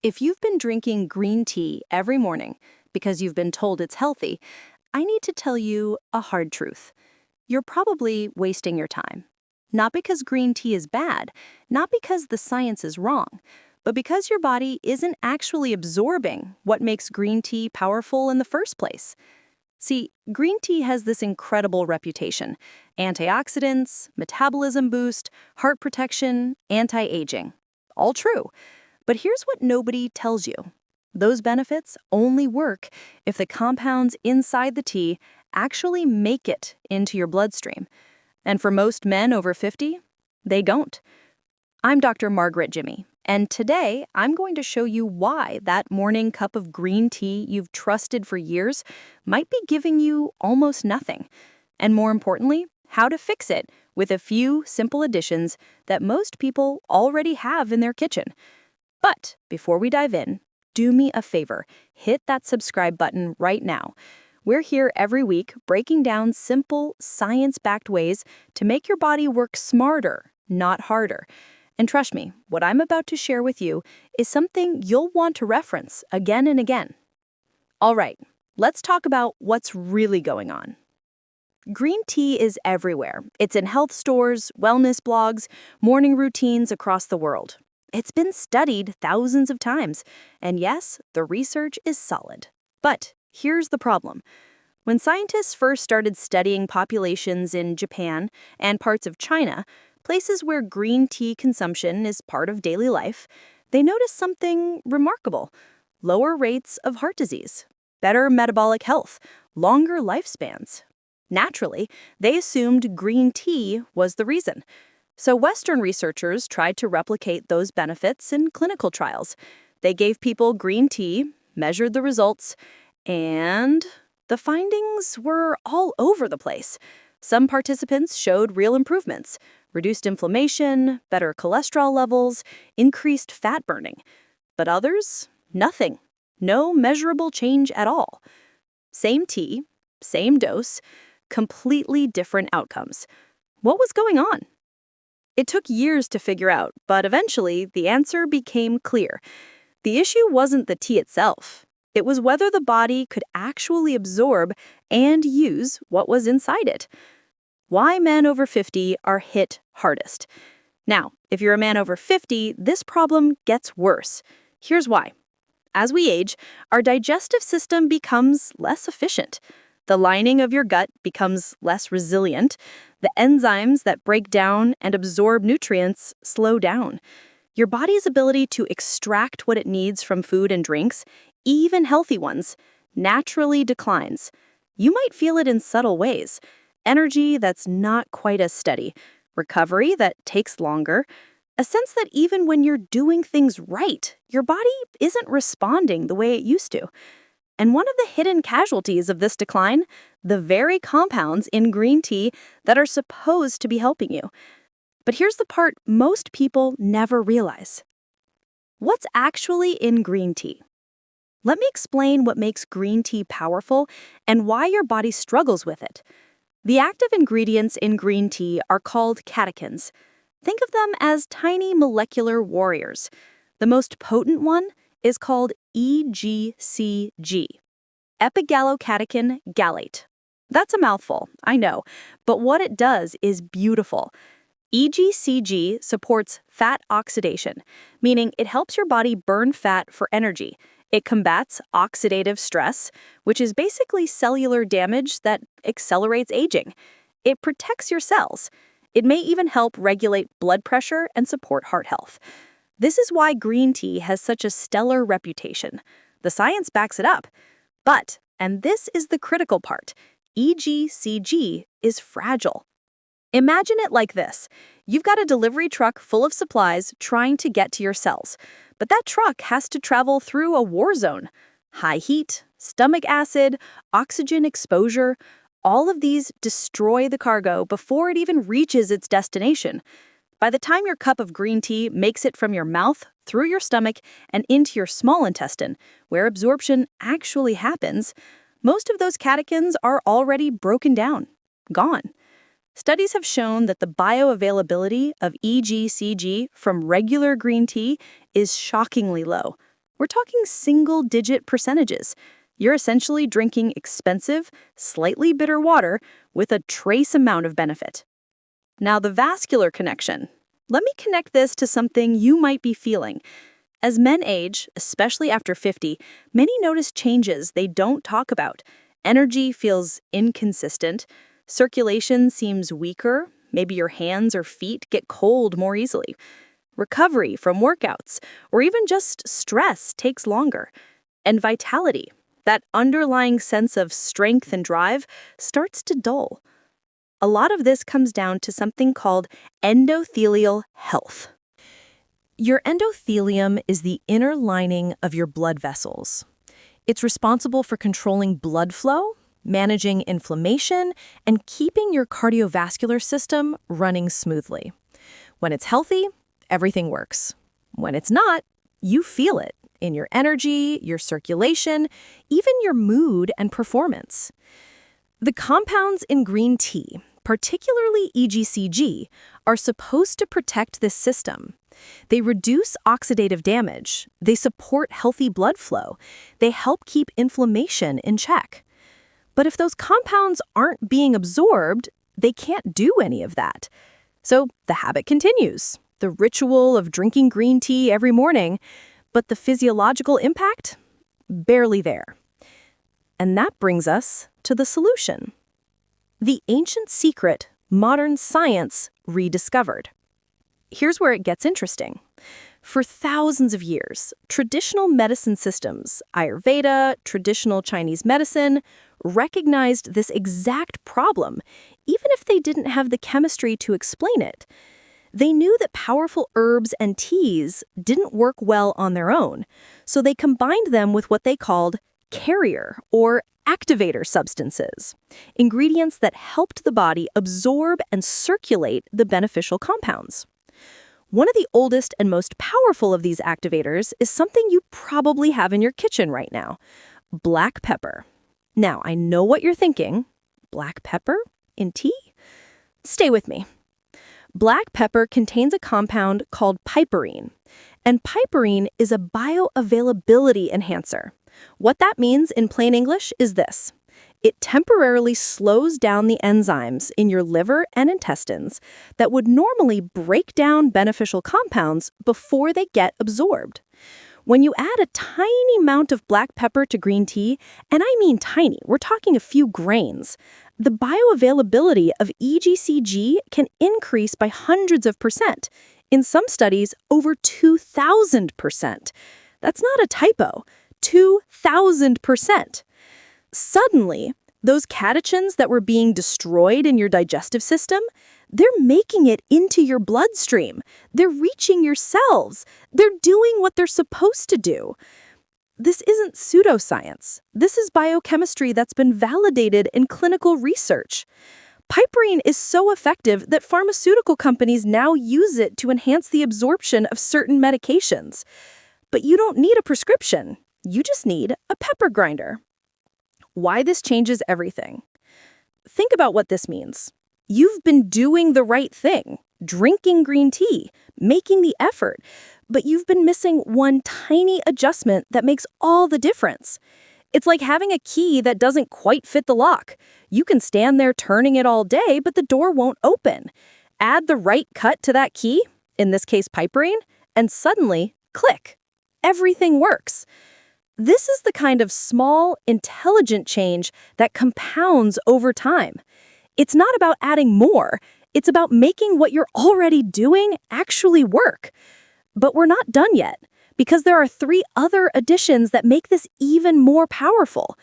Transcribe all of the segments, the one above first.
If you've been drinking green tea every morning because you've been told it's healthy, I need to tell you a hard truth. You're probably wasting your time. Not because green tea is bad, not because the science is wrong, but because your body isn't actually absorbing what makes green tea powerful in the first place. See, green tea has this incredible reputation: antioxidants, metabolism boost, heart protection, anti-aging. All true. But here's what nobody tells you. Those benefits only work if the compounds inside the tea actually make it into your bloodstream. And for most men over 50, they don't. I'm Dr. Magaret Jimmy, and today I'm going to show you why that morning cup of green tea you've trusted for years might be giving you almost nothing. And more importantly, how to fix it with a few simple additions that most people already have in their kitchen. But before we dive in, do me a favor, hit that subscribe button right now. We're here every week breaking down simple, science-backed ways to make your body work smarter, not harder. And trust me, what I'm about to share with you is something you'll want to reference again and again. All right, let's talk about what's really going on. Green tea is everywhere. It's in health stores, wellness blogs, morning routines across the world. It's been studied thousands of times, and yes, the research is solid. But here's the problem. When scientists first started studying populations in Japan and parts of China, places where green tea consumption is part of daily life, they noticed something remarkable: lower rates of heart disease, better metabolic health, longer lifespans. Naturally, they assumed green tea was the reason. So Western researchers tried to replicate those benefits in clinical trials. They gave people green tea, measured the results, and the findings were all over the place. Some participants showed real improvements: reduced inflammation, better cholesterol levels, increased fat burning. But others, nothing. No measurable change at all. Same tea, same dose, completely different outcomes. What was going on? It took years to figure out, but eventually the answer became clear. The issue wasn't the tea itself. It was whether the body could actually absorb and use what was inside it. Why men over 50 are hit hardest. Now, if you're a man over 50, this problem gets worse. Here's why. As we age, our digestive system becomes less efficient. The lining of your gut becomes less resilient. The enzymes that break down and absorb nutrients slow down. Your body's ability to extract what it needs from food and drinks, even healthy ones, naturally declines. You might feel it in subtle ways: energy that's not quite as steady, recovery that takes longer, a sense that even when you're doing things right, your body isn't responding the way it used to. And one of the hidden casualties of this decline, the very compounds in green tea that are supposed to be helping you. But here's the part most people never realize. What's actually in green tea? Let me explain what makes green tea powerful and why your body struggles with it. The active ingredients in green tea are called catechins. Think of them as tiny molecular warriors. The most potent one is called EGCG, epigallocatechin gallate. That's a mouthful, I know, but what it does is beautiful. EGCG supports fat oxidation, meaning it helps your body burn fat for energy. It combats oxidative stress, which is basically cellular damage that accelerates aging. It protects your cells. It may even help regulate blood pressure and support heart health. This is why green tea has such a stellar reputation. The science backs it up. But, and this is the critical part, EGCG is fragile. Imagine it like this. You've got a delivery truck full of supplies trying to get to your cells, but that truck has to travel through a war zone. High heat, stomach acid, oxygen exposure, all of these destroy the cargo before it even reaches its destination. By the time your cup of green tea makes it from your mouth, through your stomach, and into your small intestine, where absorption actually happens, most of those catechins are already broken down, gone. Studies have shown that the bioavailability of EGCG from regular green tea is shockingly low, We're talking single-digit percentages. You're essentially drinking expensive, slightly bitter water with a trace amount of benefit. Now, the vascular connection. Let me connect this to something you might be feeling. As men age, especially after 50, many notice changes they don't talk about. Energy feels inconsistent. Circulation seems weaker. Maybe your hands or feet get cold more easily. Recovery from workouts or even just stress takes longer. And vitality, that underlying sense of strength and drive, starts to dull. A lot of this comes down to something called endothelial health. Your endothelium is the inner lining of your blood vessels. It's responsible for controlling blood flow, managing inflammation, and keeping your cardiovascular system running smoothly. When it's healthy, everything works. When it's not, you feel it in your energy, your circulation, even your mood and performance. The compounds in green tea, particularly EGCG, are supposed to protect this system. They reduce oxidative damage, they support healthy blood flow, they help keep inflammation in check. But if those compounds aren't being absorbed, they can't do any of that. So the habit continues, the ritual of drinking green tea every morning, but the physiological impact? Barely there. And that brings us to the solution. The ancient secret, modern science rediscovered. Here's where it gets interesting. For thousands of years, traditional medicine systems, Ayurveda, traditional Chinese medicine, recognized this exact problem, even if they didn't have the chemistry to explain it. They knew that powerful herbs and teas didn't work well on their own, so they combined them with what they called carrier or activator substances, ingredients that helped the body absorb and circulate the beneficial compounds. One of the oldest and most powerful of these activators is something you probably have in your kitchen right now: black pepper. Now, I know what you're thinking. Black pepper in tea? Stay with me. Black pepper contains a compound called piperine, and piperine is a bioavailability enhancer. What that means in plain English is this: it temporarily slows down the enzymes in your liver and intestines that would normally break down beneficial compounds before they get absorbed. When you add a tiny amount of black pepper to green tea, and I mean tiny, we're talking a few grains, the bioavailability of EGCG can increase by hundreds of percent. In some studies, over 2,000%. That's not a typo. 2,000%. Suddenly, those catechins that were being destroyed in your digestive system, they're making it into your bloodstream. They're reaching your cells. They're doing what they're supposed to do. This isn't pseudoscience. This is biochemistry that's been validated in clinical research. Piperine is so effective that pharmaceutical companies now use it to enhance the absorption of certain medications. But you don't need a prescription. You just need a pepper grinder. Why this changes everything? Think about what this means. You've been doing the right thing, drinking green tea, making the effort, but you've been missing one tiny adjustment that makes all the difference. It's like having a key that doesn't quite fit the lock. You can stand there turning it all day, but the door won't open. Add the right cut to that key, in this case piperine, and suddenly, click. Everything works. This is the kind of small, intelligent change that compounds over time. It's not about adding more. It's about making what you're already doing actually work. But we're not done yet, because there are 3 other additions that make this even more powerful.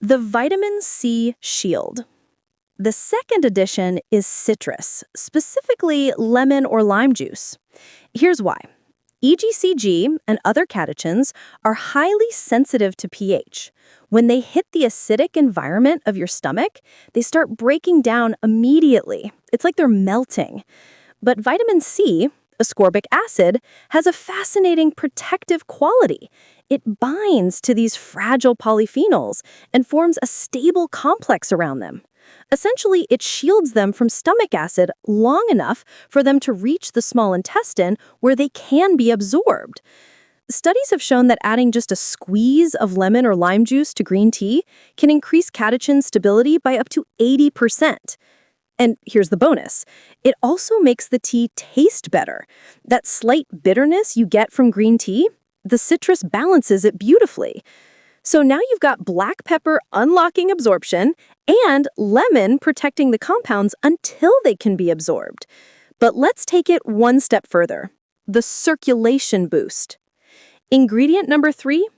The vitamin C shield. The second addition is citrus, specifically lemon or lime juice. Here's why. EGCG and other catechins are highly sensitive to pH. When they hit the acidic environment of your stomach, they start breaking down immediately. It's like they're melting. But vitamin C, ascorbic acid, has a fascinating protective quality. It binds to these fragile polyphenols and forms a stable complex around them. Essentially, it shields them from stomach acid long enough for them to reach the small intestine where they can be absorbed. Studies have shown that adding just a squeeze of lemon or lime juice to green tea can increase catechin stability by up to 80%. And here's the bonus. It also makes the tea taste better. That slight bitterness you get from green tea, the citrus balances it beautifully. So now you've got black pepper unlocking absorption and lemon protecting the compounds until they can be absorbed. But let's take it one step further. The circulation boost. Ingredient number 3,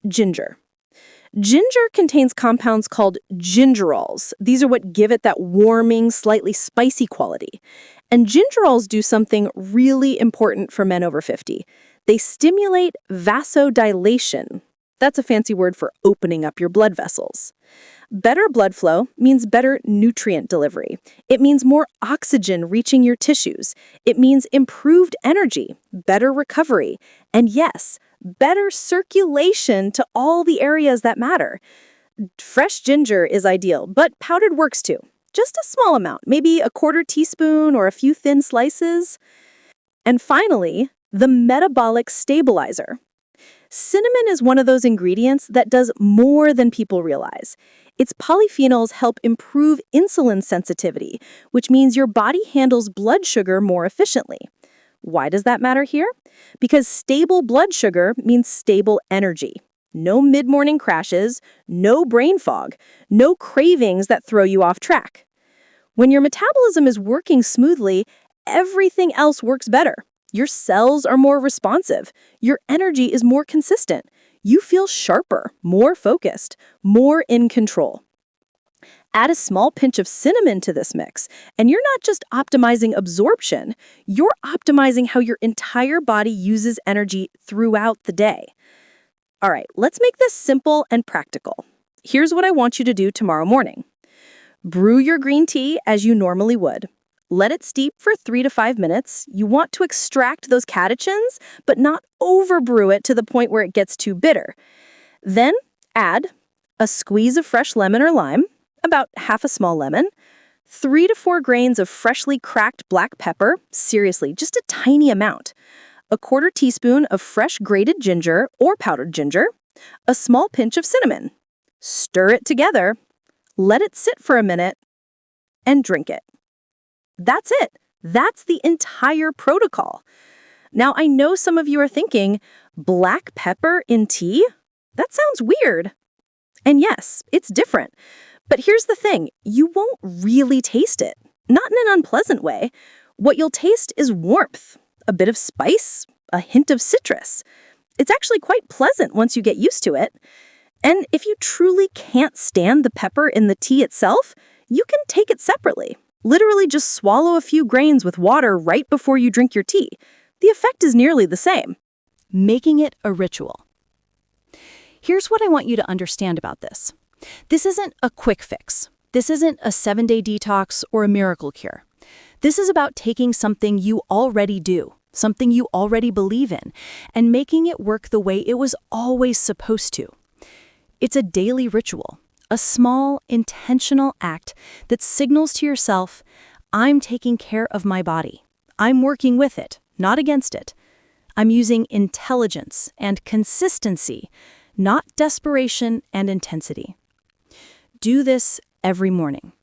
ginger. Ginger contains compounds called gingerols. These are what give it that warming, slightly spicy quality. And gingerols do something really important for men over 50. They stimulate vasodilation. That's a fancy word for opening up your blood vessels. Better blood flow means better nutrient delivery. It means more oxygen reaching your tissues. It means improved energy, better recovery, and yes, better circulation to all the areas that matter. Fresh ginger is ideal, but powdered works too. Just a small amount, maybe a quarter teaspoon or a few thin slices. And finally, the metabolic stabilizer. Cinnamon is one of those ingredients that does more than people realize. Its polyphenols help improve insulin sensitivity, which means your body handles blood sugar more efficiently. Why does that matter here? Because stable blood sugar means stable energy. No mid-morning crashes, no brain fog, no cravings that throw you off track. When your metabolism is working smoothly, everything else works better. Your cells are more responsive. Your energy is more consistent. You feel sharper, more focused, more in control. Add a small pinch of cinnamon to this mix, and you're not just optimizing absorption, you're optimizing how your entire body uses energy throughout the day. All right, let's make this simple and practical. Here's what I want you to do tomorrow morning. Brew your green tea as you normally would. Let it steep for 3 to 5 minutes. You want to extract those catechins, but not overbrew it to the point where it gets too bitter. Then add a squeeze of fresh lemon or lime, about half a small lemon, 3 to 4 grains of freshly cracked black pepper, seriously, just a tiny amount, a quarter teaspoon of fresh grated ginger or powdered ginger, a small pinch of cinnamon. Stir it together, let it sit for a minute, and drink it. That's it. That's the entire protocol. Now, I know some of you are thinking, black pepper in tea? That sounds weird. And yes, it's different. But here's the thing, you won't really taste it. Not in an unpleasant way. What you'll taste is warmth, a bit of spice, a hint of citrus. It's actually quite pleasant once you get used to it. And if you truly can't stand the pepper in the tea itself, you can take it separately. Literally just swallow a few grains with water right before you drink your tea. The effect is nearly the same. Making it a ritual. Here's what I want you to understand about this. This isn't a quick fix. This isn't a 7-day detox or a miracle cure. This is about taking something you already do, something you already believe in, and making it work the way it was always supposed to. It's a daily ritual. A small, intentional act that signals to yourself, I'm taking care of my body. I'm working with it, not against it. I'm using intelligence and consistency, not desperation and intensity. Do this every morning.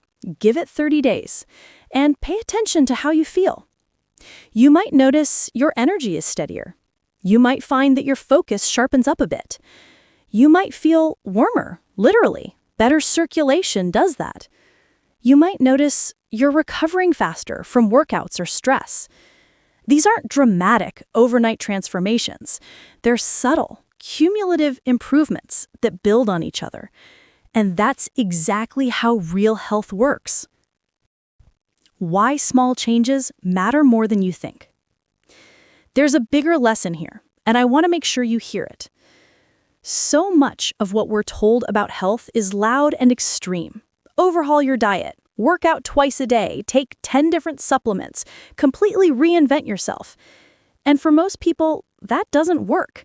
Give it 30 days, and pay attention to how you feel. You might notice your energy is steadier. You might find that your focus sharpens up a bit. You might feel warmer, literally. Better circulation does that. You might notice you're recovering faster from workouts or stress. These aren't dramatic, overnight transformations. They're subtle, cumulative improvements that build on each other. And that's exactly how real health works. Why small changes matter more than you think. There's a bigger lesson here, and I want to make sure you hear it. So much of what we're told about health is loud and extreme. Overhaul your diet, work out twice a day, take 10 different supplements, completely reinvent yourself. And for most people, that doesn't work.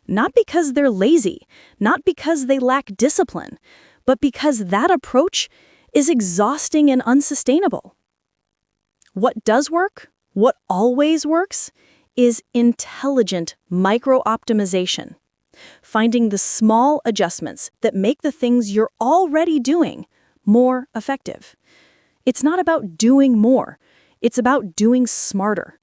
Not because they're lazy, not because they lack discipline, but because that approach is exhausting and unsustainable. What does work, what always works, is intelligent micro-optimization, finding the small adjustments that make the things you're already doing more effective. It's not about doing more, it's about doing smarter.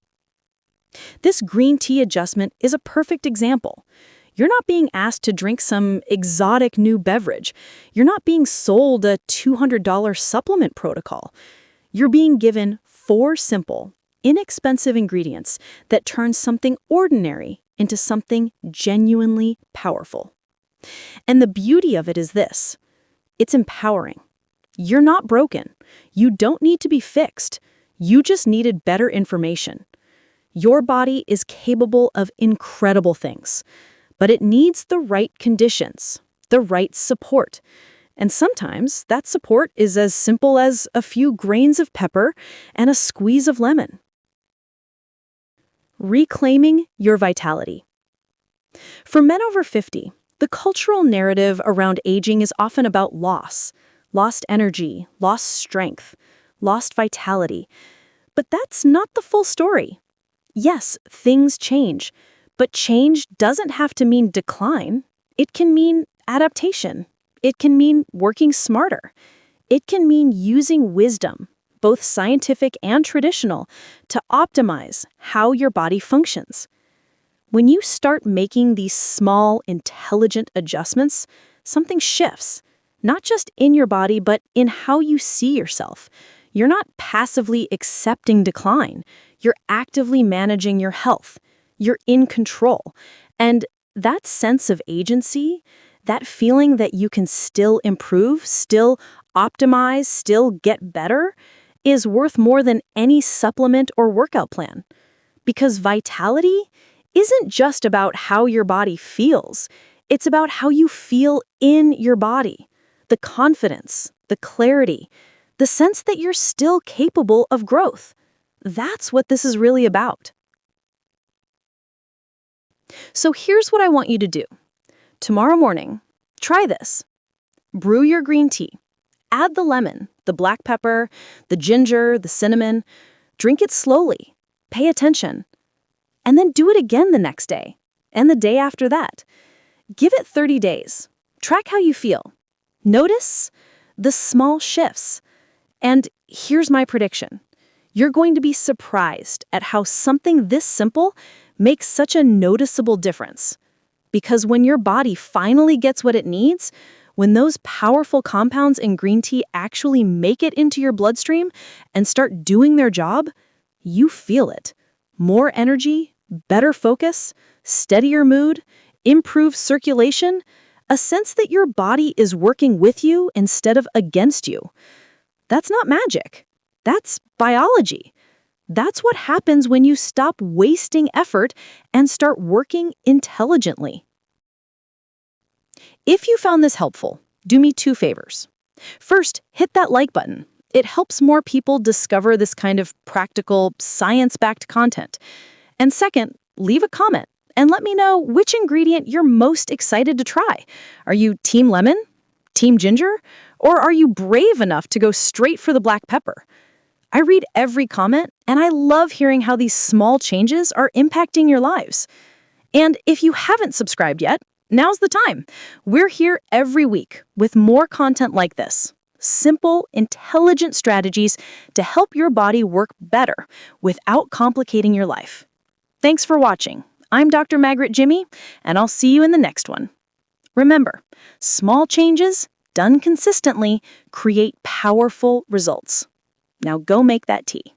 This green tea adjustment is a perfect example. You're not being asked to drink some exotic new beverage. You're not being sold a $200 supplement protocol. You're being given 4 simple, inexpensive ingredients that turn something ordinary into something genuinely powerful. And the beauty of it is this: it's empowering. You're not broken. You don't need to be fixed. You just needed better information. Your body is capable of incredible things, but it needs the right conditions, the right support. And sometimes that support is as simple as a few grains of pepper and a squeeze of lemon. Reclaiming your vitality. For men over 50, the cultural narrative around aging is often about loss, lost energy, lost strength, lost vitality. But that's not the full story. Yes, things change, but change doesn't have to mean decline. It can mean adaptation. It can mean working smarter. It can mean using wisdom, both scientific and traditional, to optimize how your body functions. When you start making these small, intelligent adjustments, something shifts, not just in your body, but in how you see yourself. You're not passively accepting decline. You're actively managing your health. You're in control. And that sense of agency, that feeling that you can still improve, still optimize, still get better, is worth more than any supplement or workout plan. Because vitality isn't just about how your body feels. It's about how you feel in your body. The confidence, the clarity, the sense that you're still capable of growth. That's what this is really about. So here's what I want you to do. Tomorrow morning, try this. Brew your green tea. Add the lemon, the black pepper, the ginger, the cinnamon. Drink it slowly. Pay attention. And then do it again the next day, and the day after that. Give it 30 days. Track how you feel. Notice the small shifts. And here's my prediction. You're going to be surprised at how something this simple makes such a noticeable difference. Because when your body finally gets what it needs, when those powerful compounds in green tea actually make it into your bloodstream and start doing their job, you feel it. More energy, better focus, steadier mood, improved circulation, a sense that your body is working with you instead of against you. That's not magic. That's biology. That's what happens when you stop wasting effort and start working intelligently. If you found this helpful, do me 2 favors. First, hit that like button. It helps more people discover this kind of practical, science-backed content. And second, leave a comment and let me know which ingredient you're most excited to try. Are you team lemon? Team ginger? Or are you brave enough to go straight for the black pepper? I read every comment, and I love hearing how these small changes are impacting your lives. And if you haven't subscribed yet, now's the time. We're here every week with more content like this. Simple, intelligent strategies to help your body work better without complicating your life. Thanks for watching. I'm Dr. Magaret Jimmy, and I'll see you in the next one. Remember, small changes, done consistently, create powerful results. Now go make that tea.